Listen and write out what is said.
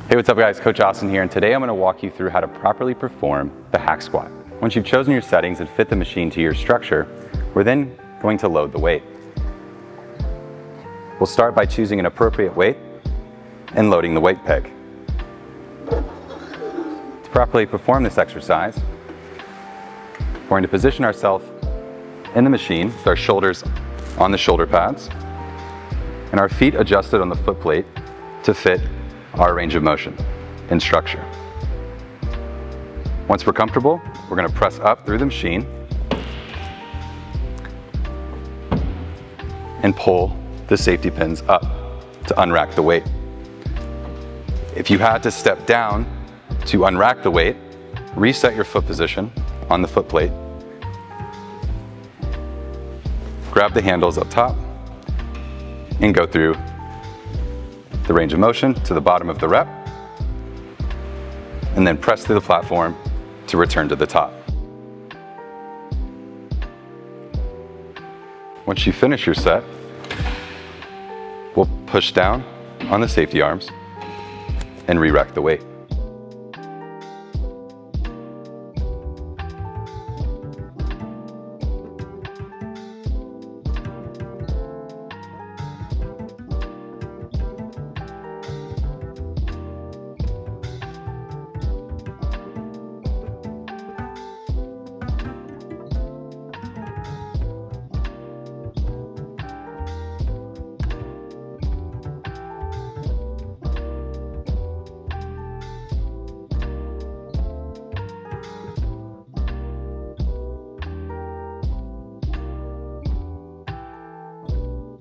Hey, what's up guys? Coach Austin here, and today I'm going to walk you through how to properly perform the hack squat. Once you've chosen your settings and fit the machine to your structure, we're then going to load the weight. We'll start by choosing an appropriate weight and loading the weight peg. To properly perform this exercise, we're going to position ourselves in the machine with our shoulders on the shoulder pads and our feet adjusted on the foot plate to fit our range of motion and structure. Once we're comfortable, we're going to press up through the machine and pull the safety pins up to unrack the weight. If you had to step down to unrack the weight, reset your foot position on the foot plate, grab the handles up top, and go through the range of motion to the bottom of the rep, and then press through the platform to return to the top. Once you finish your set, we'll push down on the safety arms and re-rack the weight.